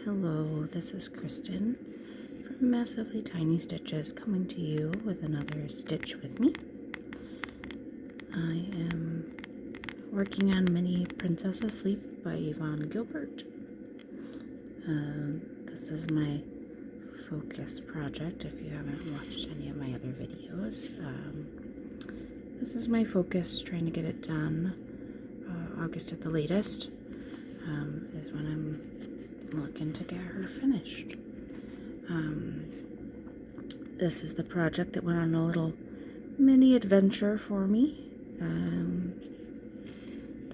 Hello, this is Kristen from Massively Tiny Stitches coming to you with another Stitch with Me. I am working on Mini Princess Asleep by Yvonne Gilbert. This is my focus project if you haven't watched any of my other videos. This is my focus, trying to get it done August at the latest is when I'm looking to get her finished. This is the project that went on a little mini adventure for me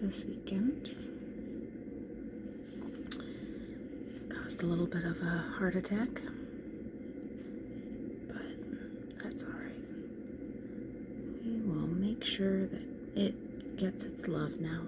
this weekend. Caused a little bit of a heart attack, but that's alright. We will make sure that it gets its love now.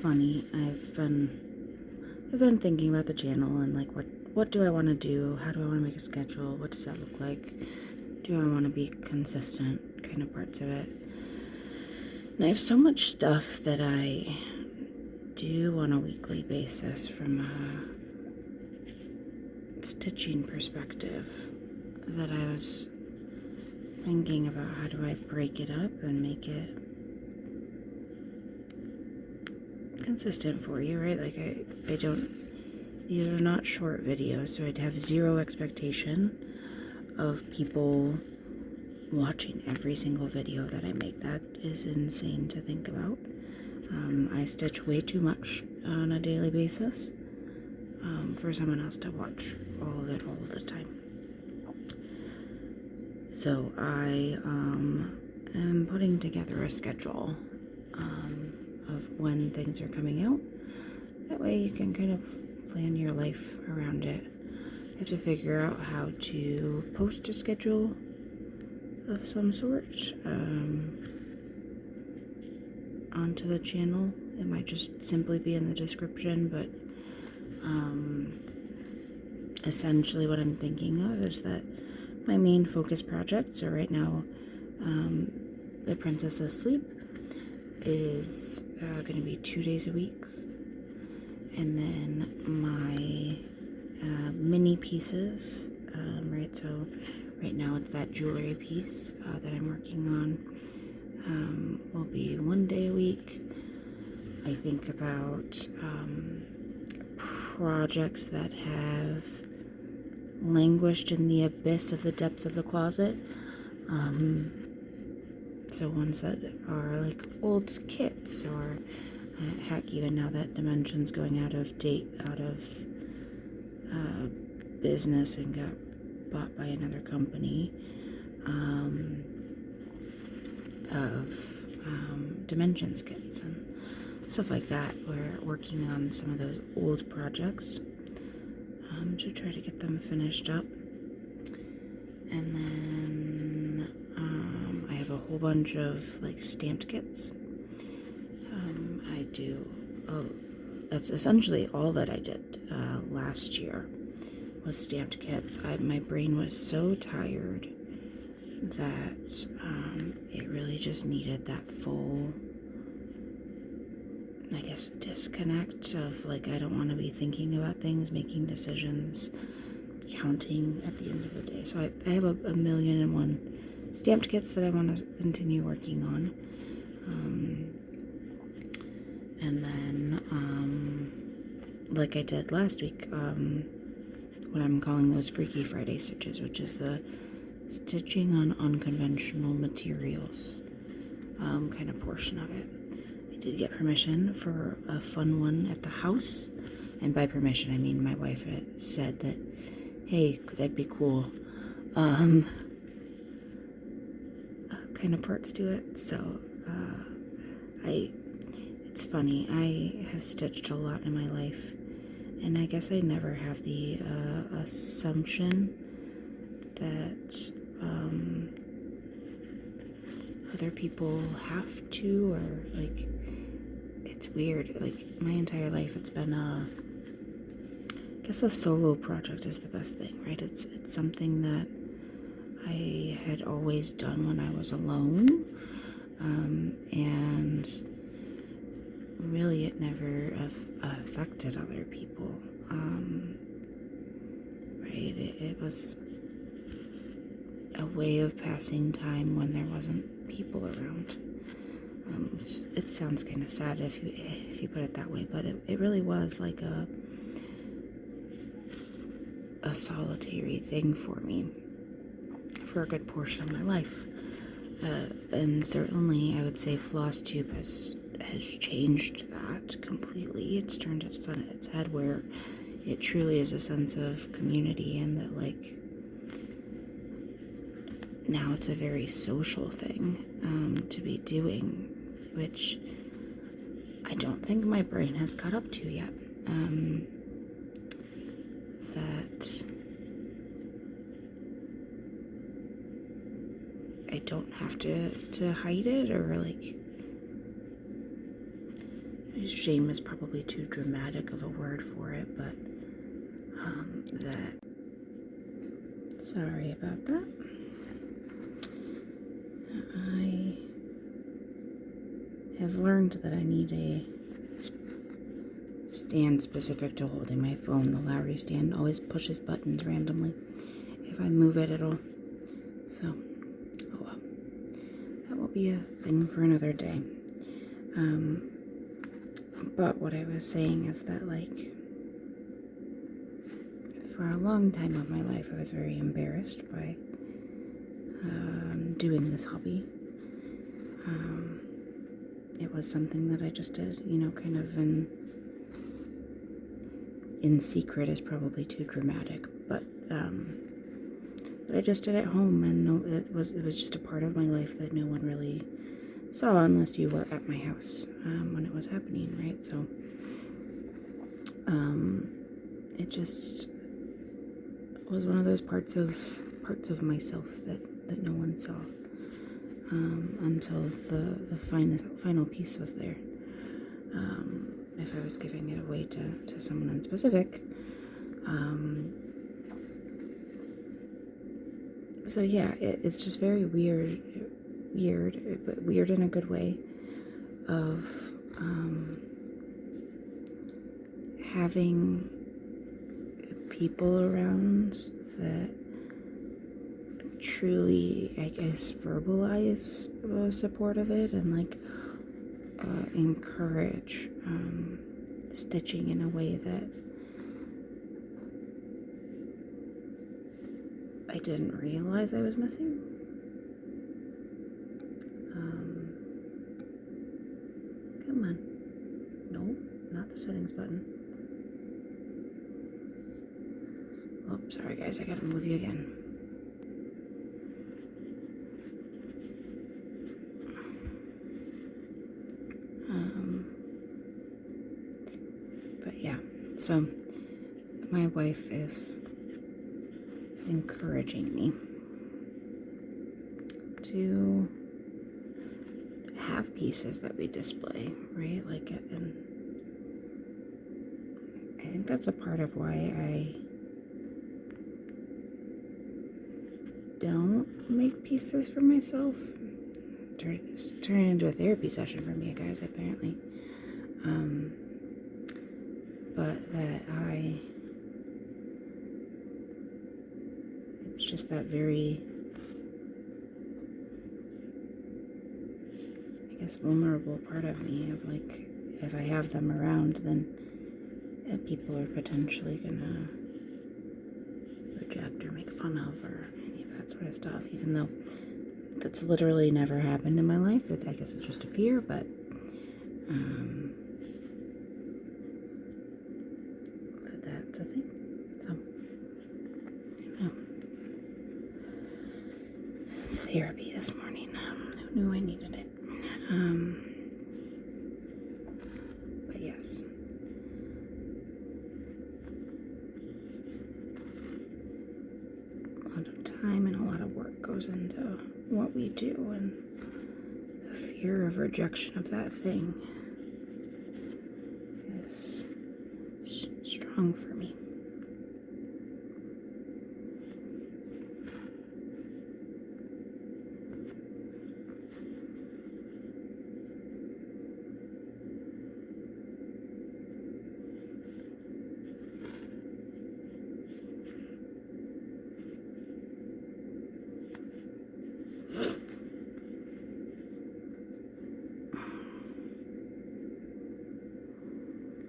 Funny, I've been thinking about the channel and like what do I want to do, how do I want to make a schedule, what does that look like, do I want to be consistent, kind of parts of it. And I have so much stuff that I do on a weekly basis from a stitching perspective that I was thinking about how do I break it up and make it consistent for you, right? Like I don't, these are not short videos, so I'd have zero expectation of people watching every single video that I make. That is insane to think about. I stitch way too much on a daily basis for someone else to watch all of it all of the time. So I am putting together a schedule of when things are coming out. That way you can kind of plan your life around it. You have to figure out how to post a schedule of some sort onto the channel. It might just simply be in the description, but essentially what I'm thinking of is that my main focus projects are right now the Princess Asleep is going to be 2 days a week, and then my mini pieces, right, so right now it's that jewelry piece that I'm working on, will be 1 day a week. I think about projects that have languished in the abyss of the depths of the closet. So ones that are like old kits, or heck, even now that Dimension's going out of date, out of business and got bought by another company, of Dimensions kits and stuff like that. We're working on some of those old projects to try to get them finished up. And then I have a whole bunch of like stamped kits. I do, that's essentially all that I did last year was stamped kits. My brain was so tired that it really just needed that full, I guess, disconnect of like, I don't want to be thinking about things, making decisions, counting at the end of the day. So I have a million and one stamped kits that I want to continue working on. And then, like I did last week, what I'm calling those Freaky Friday stitches, which is the stitching on unconventional materials kind of portion of it. I did get permission for a fun one at the house, and by permission I mean my wife had said that, hey, that'd be cool, kind of parts to it. So it's funny, I have stitched a lot in my life, and I guess I never have the assumption that other people have to, or like, it's weird. Like, my entire life it's been I guess a solo project is the best thing, right? It's something that I had always done when I was alone, and really it never affected other people, right? It was a way of passing time when there wasn't people around. It sounds kind of sad if you put it that way, but it really was like a solitary thing for me for a good portion of my life. And certainly I would say Floss Tube has changed that completely. It's turned it on its head, where it truly is a sense of community, and that, like, now it's a very social thing to be doing, which I don't think my brain has caught up to yet. That I don't have to hide it, or like, shame is probably too dramatic of a word for it, but that, sorry about that. I have learned that I need a stand specific to holding my phone. The Lowry stand always pushes buttons randomly. If I move it, it'll, so, oh well. That will be a thing for another day. But what I was saying is that, like, for a long time of my life, I was very embarrassed by doing this hobby. It was something that I just did, kind of in secret is probably too dramatic, but I just did at home, and it was just a part of my life that no one really saw unless you were at my house when it was happening, right? So it just was one of those parts of myself that no one saw until the final piece was there. If I was giving it away to someone in specific. So yeah, it's just very weird, but weird in a good way, of having people around that truly, I guess, verbalize support of it, and like encourage stitching in a way that I didn't realize I was missing. Come on. Nope, not the settings button. Oh, sorry guys, I gotta move you again. But yeah, so my wife is encouraging me to have pieces that we display, right? Like, and I think that's a part of why I don't make pieces for myself. It's turning into a therapy session for me, guys, apparently. But that it's just that very, I guess, vulnerable part of me of, like, if I have them around, then people are potentially gonna reject or make fun of or any of that that sort of stuff, even though that's literally never happened in my life. I guess it's just a fear, but that's a thing. So, I don't know. Therapy this morning. Who knew I needed it? But yes. A lot of time and a lot of work goes into what we do, and the fear of rejection of that thing is strong for me.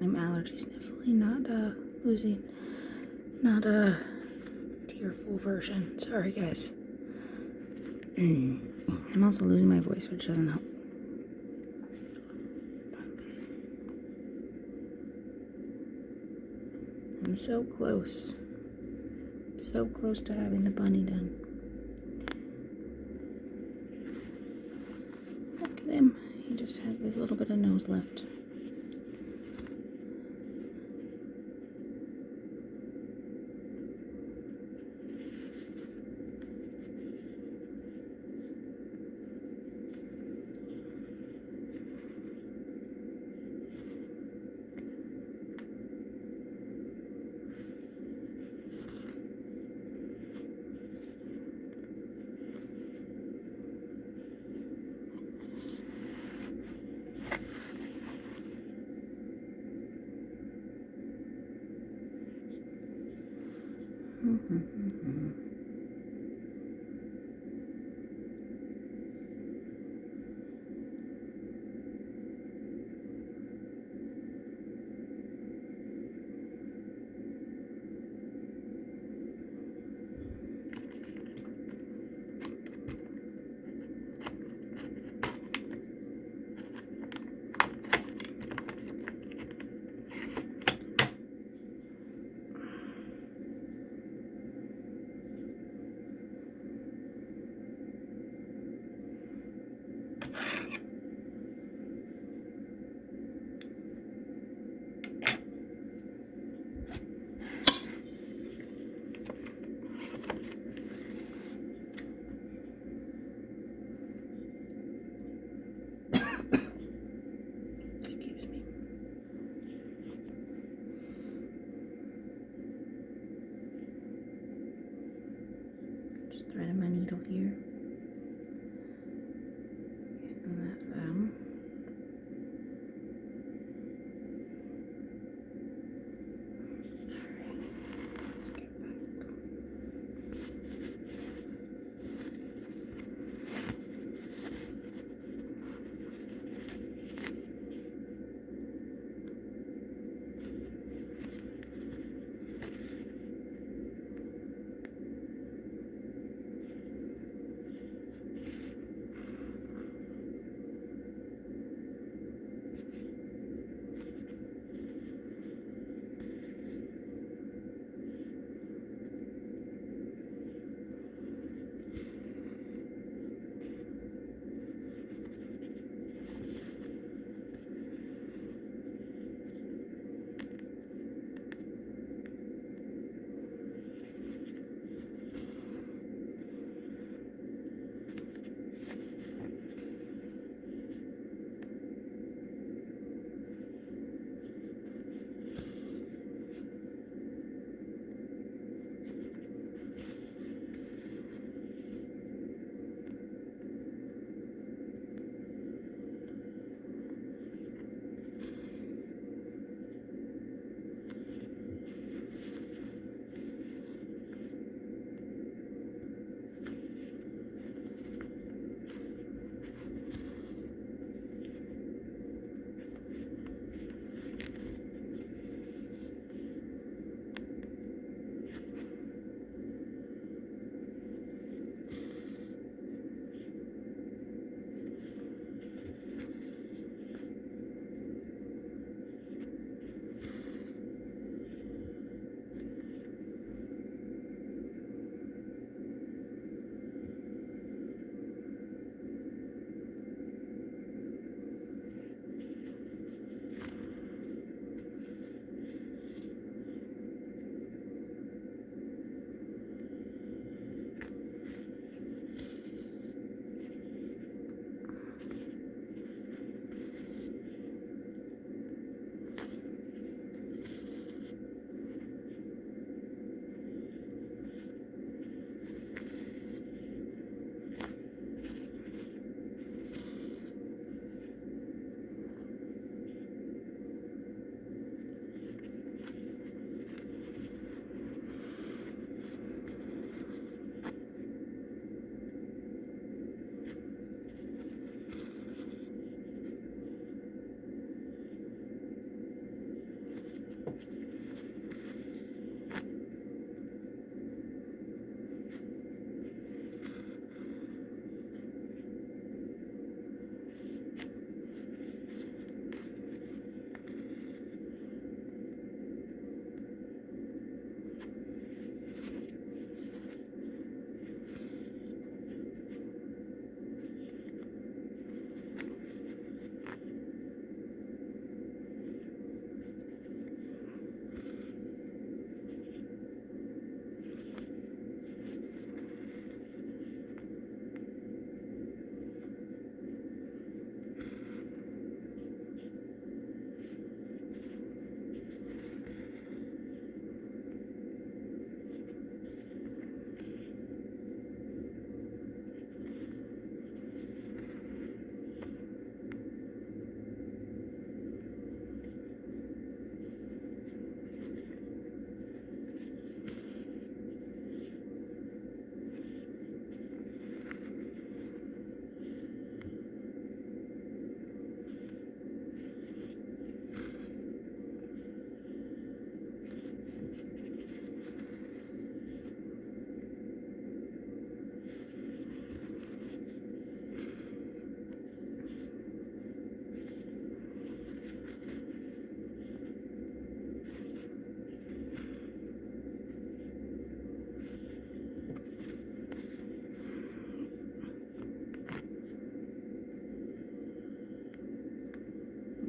I'm allergy sniffly, not a tearful version. Sorry, guys. I'm also losing my voice, which doesn't help. I'm so close to having the bunny done. Look at him. He just has this little bit of nose left. Excuse me. Just threading my needle here. Getting that down. Alright, let's get back.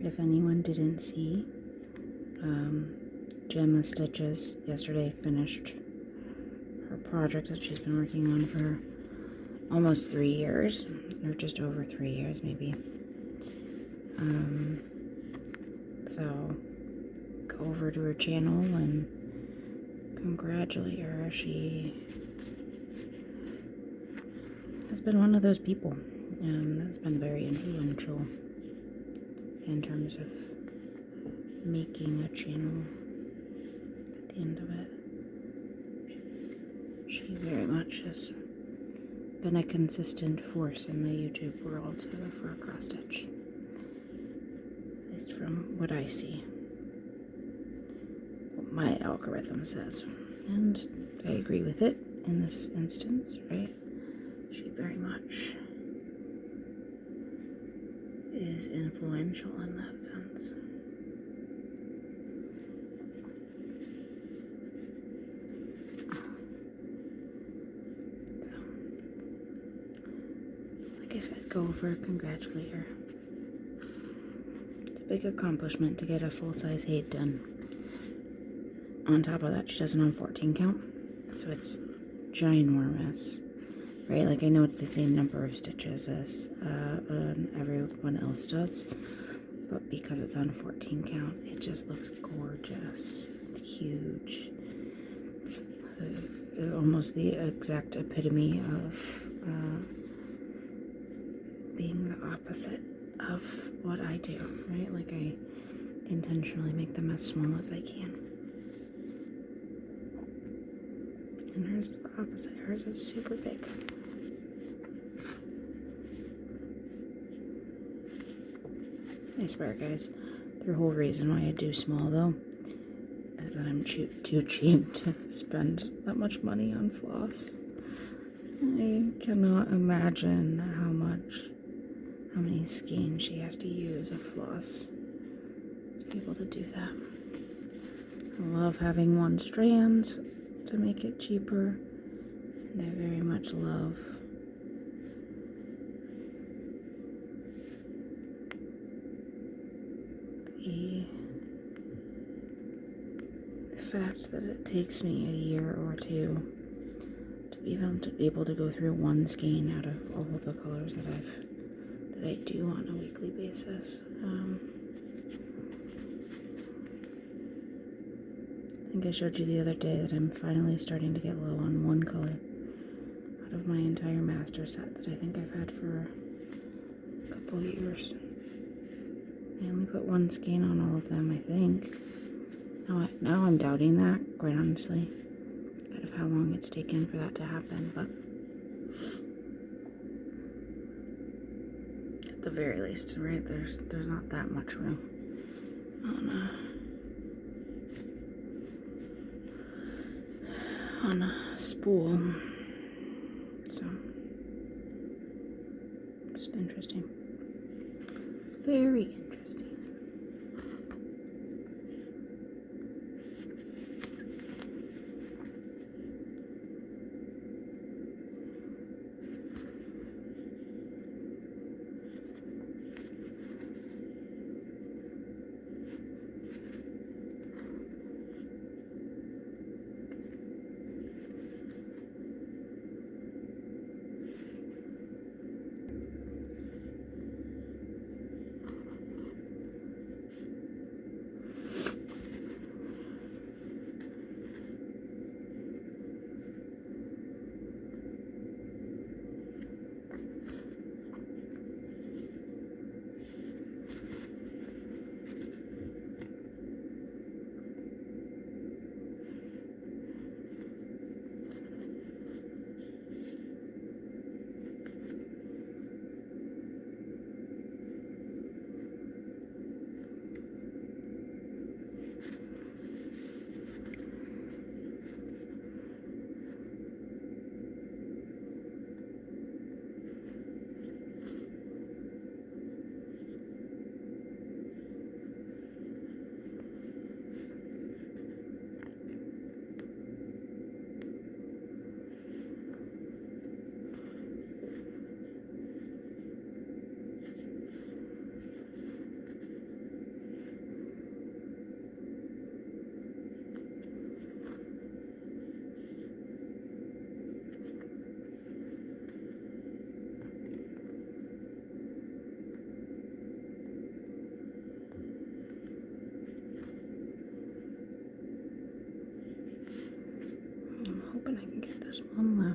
if anyone didn't see, Gemma Stitches yesterday finished her project that she's been working on for almost 3 years, or just over 3 years maybe. So go over to her channel and congratulate her. She has been one of those people that's been very influential in terms of making a channel at the end of it. She very much has been a consistent force in the YouTube world for a cross stitch. At least from what I see. What my algorithm says. And I agree with it in this instance, right? She very much is influential in that sense. Like I said, go over, congratulate her. It's a big accomplishment to get a full-size height done. On top of that, she does it on 14 count, so it's ginormous, right? Like, I know it's the same number of stitches as everyone else does, but because it's on 14 count, it just looks gorgeous. It's huge. It's almost the exact epitome of being the opposite of what I do, right? Like, I intentionally make them as small as I can. And hers is the opposite. Hers is super big. I swear, guys, the whole reason why I do small, though, is that I'm too cheap to spend that much money on floss. I cannot imagine how many skeins she has to use of floss to be able to do that. I love having one strand to make it cheaper, and I very much love the fact that it takes me a year or two to be able to go through one skein out of all of the colors that I do on a weekly basis. I think I showed you the other day that I'm finally starting to get low on one color out of my entire master set that I think I've had for a couple years. I only put one skein on all of them, I think. Now I'm doubting that, quite honestly, out of how long it's taken for that to happen, but at the very least, right, there's not that much room on a spool, so just interesting, very interesting.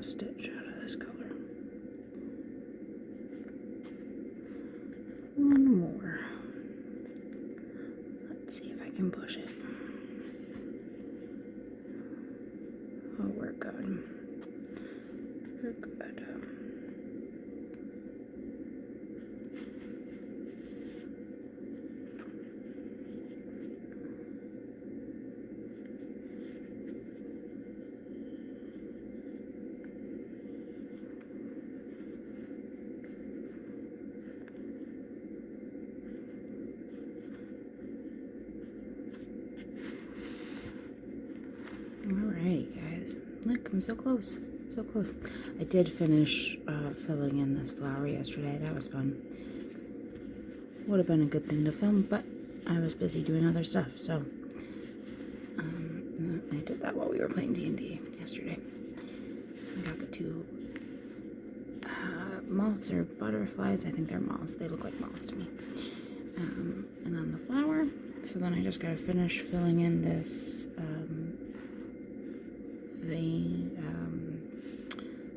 stitch out of this color. One more. Let's see if I can push it. Oh, we're good. We're good. Alright, guys. Look, I'm so close. So close. I did finish filling in this flower yesterday. That was fun. Would have been a good thing to film, but I was busy doing other stuff, so I did that while we were playing D&D yesterday. I got the two moths or butterflies. I think they're moths. They look like moths to me. And then the flower. So then I just gotta finish filling in this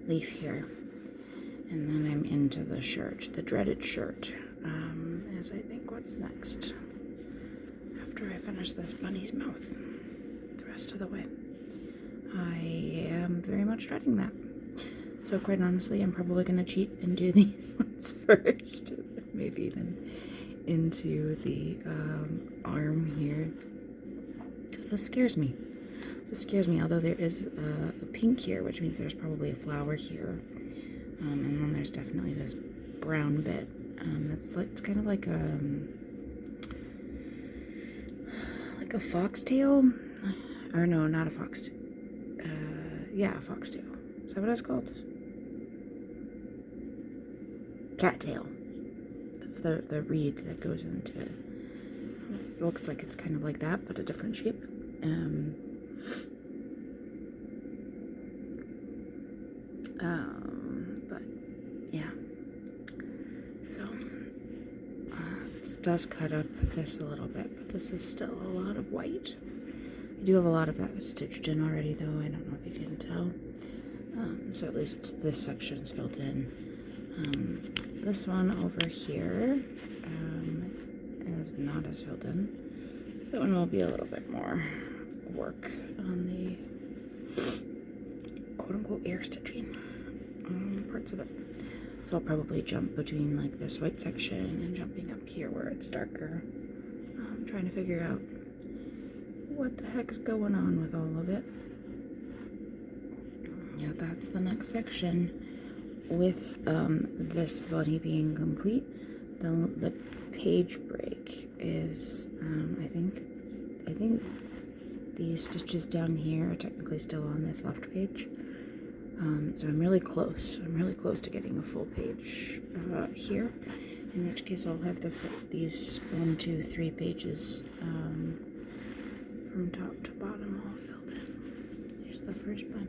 leaf here, and then I'm into the shirt, the dreaded shirt, is I think what's next after I finish this bunny's mouth the rest of the way. I am very much dreading that, so quite honestly I'm probably going to cheat and do these ones first, maybe even into the arm here, because this scares me. This scares me, although there is a pink here, which means there's probably a flower here. And then there's definitely this brown bit. That's like, it's kind of like a foxtail. Or no, not a foxtail. Yeah, a foxtail. Is that what it's called? Cattail. That's the reed that goes into it. It looks like it's kind of like that, but a different shape. But yeah, so this does cut up this a little bit, but this is still a lot of white. I do have a lot of that stitched in already, though. I don't know if you can tell. So at least this section is filled in. This one over here is not as filled in. So that one will be a little bit more work on the quote-unquote air stitching parts of it. So I'll probably jump between like this white section and jumping up here where it's darker. I'm trying to figure out what the heck is going on with all of it. Yeah, that's the next section. With this bunny being complete, the page break is I think these stitches down here are technically still on this left page. So I'm really close. I'm really close to getting a full page here. In which case I'll have these 1, 2, 3 pages from top to bottom all filled in. Here's the first bunny.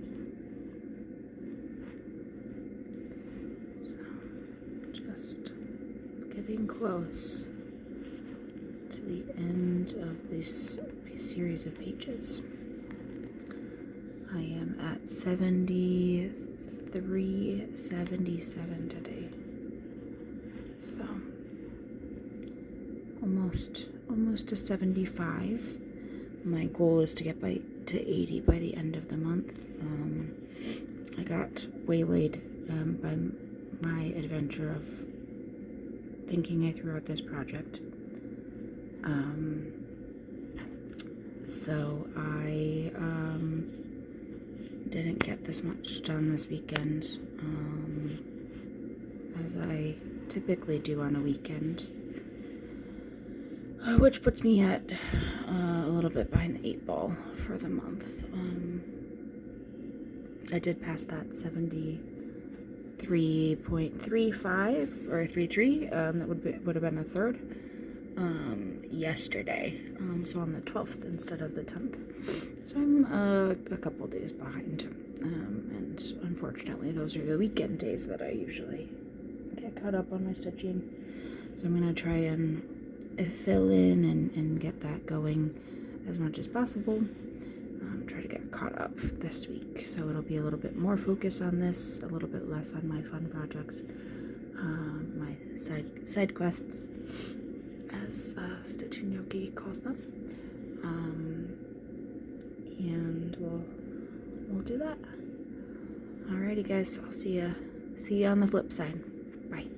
So just getting close to the end of this series of pages. I am at 73-77 today, so almost to 75. My goal is to get to 80 by the end of the month. I got waylaid by my adventure of thinking I threw out this project. So I didn't get this much done this weekend, as I typically do on a weekend, which puts me at a little bit behind the 8 ball for the month. I did pass that 73.35 or 33. That would have been a third. Yesterday, so on the 12th instead of the 10th. So I'm a couple days behind, and unfortunately those are the weekend days that I usually get caught up on my stitching. So I'm going to try and fill in and get that going as much as possible. try to get caught up this week. So it'll be a little bit more focus on this, a little bit less on my fun projects, my side quests, as Stitch and Yogi calls them. And we'll do that. Alrighty, guys. I'll see you on the flip side. Bye.